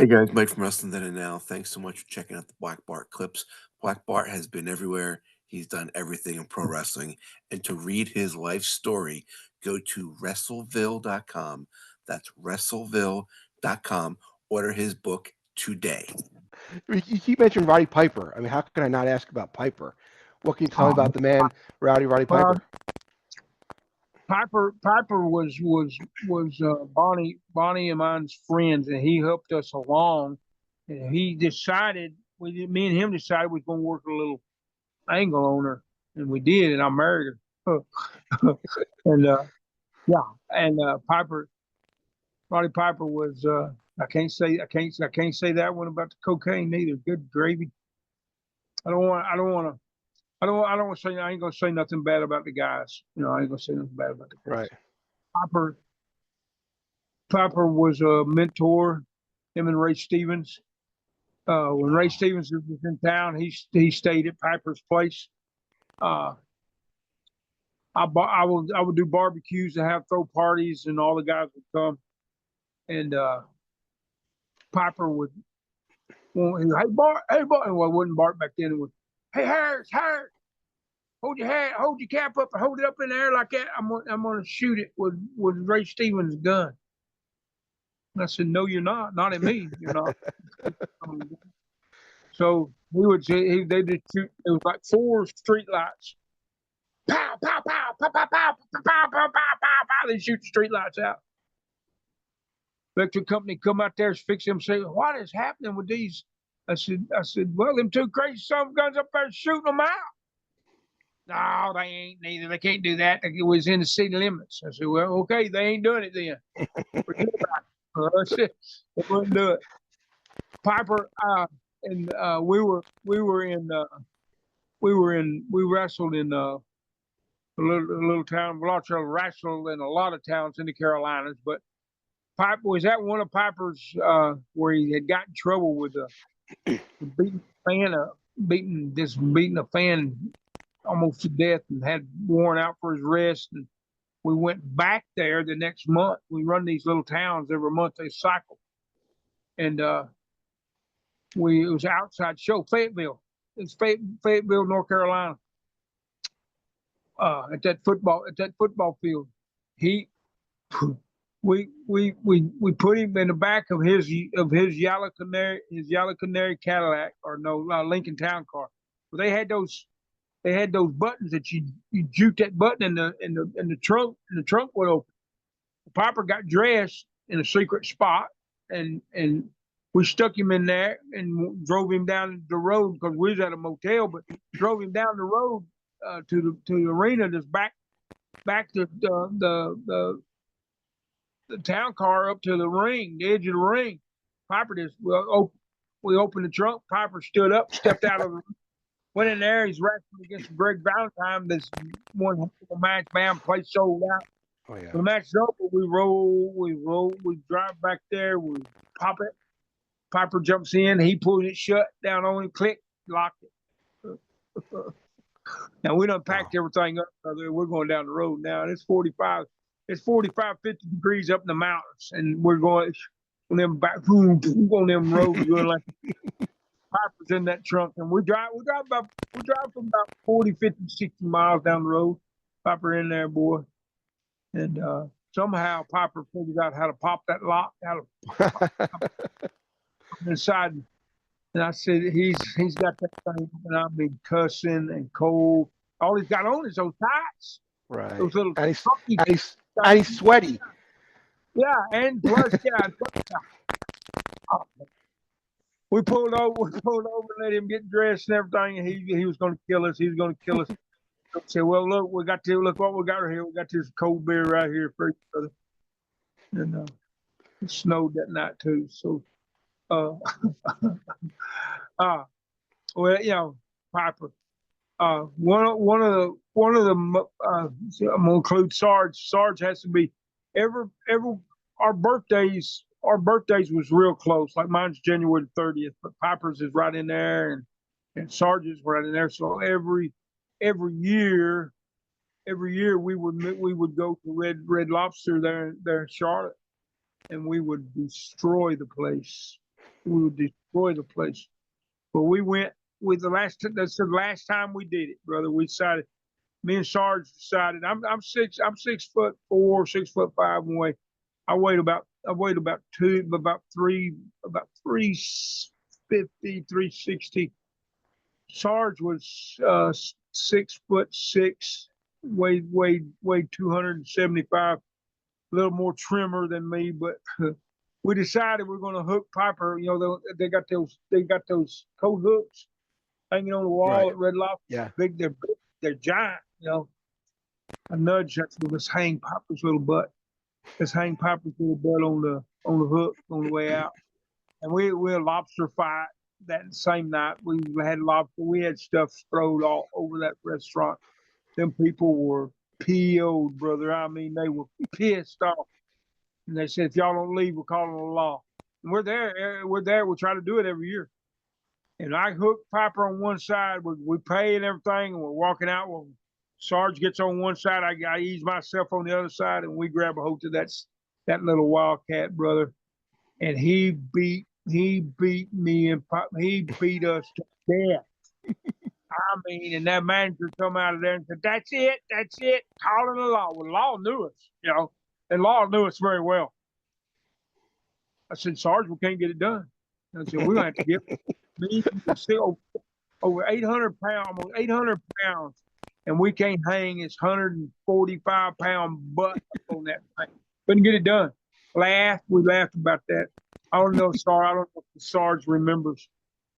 Hey guys, Mike from Wrestling Then and Now. Thanks so much for checking out the Black Bart clips. Black Bart has been everywhere. He's done everything in pro wrestling. And to read his life story, go to wrestleville.com. That's wrestleville.com. Order his book today. You keep mentioning Roddy Piper. I mean, how can I not ask about Piper? What can you tell me about the man, Roddy Well, Piper? Piper was Bonnie and mine's friends, and he helped us along. And he decided me and him decided we was gonna work a little angle on her, and we did, and I married her. and yeah, and Roddy Piper was I can't say that one about the cocaine neither. Good gravy. I don't want to say I ain't gonna say nothing bad about the guys. I ain't gonna say nothing bad about the guys. Right. Piper Piper was a mentor, him and Ray Stevens. When Ray Stevens was in town, he stayed at Piper's place. Uh, I would do barbecues and have throw parties, and all the guys would come. And Piper would, hey Bart, hey Bart, well, it wasn't Bart back then. It was, hey Harris, hold your cap up, and hold it up in the air like that. I'm gonna shoot it with Ray Stevens' gun. And I said, no, you're not at me, you're not. So we would say they did shoot. It was like four street lights. Pow, pow, pow, pow, pow, pow, pow, pow, pow, pow, pow, pow. They shoot the street lights out. Electric company come out there, fix them, say, what is happening with these? I said, well, them two crazy son of guns up there shooting them out. No, they ain't neither. They can't do that. It was in the city limits. I said, well, okay, they ain't doing it then. Forget about it. I said, they wouldn't do it. Piper, and we wrestled in a little town. Blanchard wrestled in a lot of towns in the Carolinas, but Piper was at one of Piper's where he had got in trouble with beating a fan up, beating a fan almost to death, and had worn out for his wrist. And we went back there the next month. We run these little towns every month. They cycle, and it was an outside show, Fayetteville. It's Fayetteville, North Carolina. At that football field, he we put him in the back of his yellow canary Cadillac, or no, Lincoln Town Car. Well, they had those buttons that you juke that button, in the trunk would open. Piper got dressed in a secret spot, and we stuck him in there and drove him down the road because we was at a motel, but drove him down the road to the arena that's back to the town car up to the ring, the edge of the ring. Piper just we opened the trunk. Piper stood up, stepped out of the went in there. He's wrestling against Greg Valentine. This one match, bam, place sold out. Oh yeah. When the match is over, we drive back there, we pop it. Piper jumps in, he pulls it shut, down on him, click, locked it. Now we done Wow. packed everything up. We're going down the road now. And it's 45, 50 degrees up in the mountains, and we're going on them back, on them roads, going like Piper's in that trunk, and we drive from about 40, 50, 60 miles down the road. Piper in there, boy, and somehow Piper figured out how to pop that lock, how to pop inside. And I said, he's got that thing, and I've been cussing and cold. All he's got on is those tights, Right. those little And he's funky and he's and tights. he's sweaty. Yeah, and plus, yeah, we pulled over, let him get dressed and everything, and he was going to kill us. He was going to kill us. I said, well, look what we got right here. We got this cold beer right here for each other. And it snowed that night too. So, uh, uh, well, Piper. One of the I'm gonna include Sarge. Sarge has to be every our birthdays. Our birthdays was real close. Like mine's January 30th, but Piper's is right in there, and Sarge's right in there. So every year, we would go to Red Lobster there in Charlotte, and we would destroy the place. we would destroy the place. But we went with that's the last time we did it, brother. We decided, me and Sarge decided, I'm 6'4", 6'5" away. I weighed about 350, 360. Sarge was 6'6", weighed 275, a little more trimmer than me, but we decided we're going to hook Piper. You know, they got those coat hooks hanging on the wall Right. at Red Lobster. Yeah. They're giant. You know, I nudged that. Let's hang Piper's little butt. Let's hang Piper's little butt on the hook on the way out. And we had lobster fight that same night. We had lobster. We had stuff thrown all over that restaurant. Them people were PO'd, brother. I mean, they were pissed off. And they said, if y'all don't leave, we're calling the law. And we're there. We're there. We try to do it every year. And I hooked Piper on one side. We pay and everything, and we're walking out. Well, Sarge gets on one side. I ease myself on the other side, and we grab a hold to that little wildcat, brother. And he beat me, and he beat us to death. I mean, and that manager come out of there and said, that's it, calling the law. Well, law knew us, you know, and law knew us very well. I said, Sarge, we can't get it done. I said, we're going to have to give me still over 800 pounds, almost 800 pounds, and we can't hang his 145-pound butt on that thing. Couldn't get it done. We laughed about that. I don't know, Sarge remembers.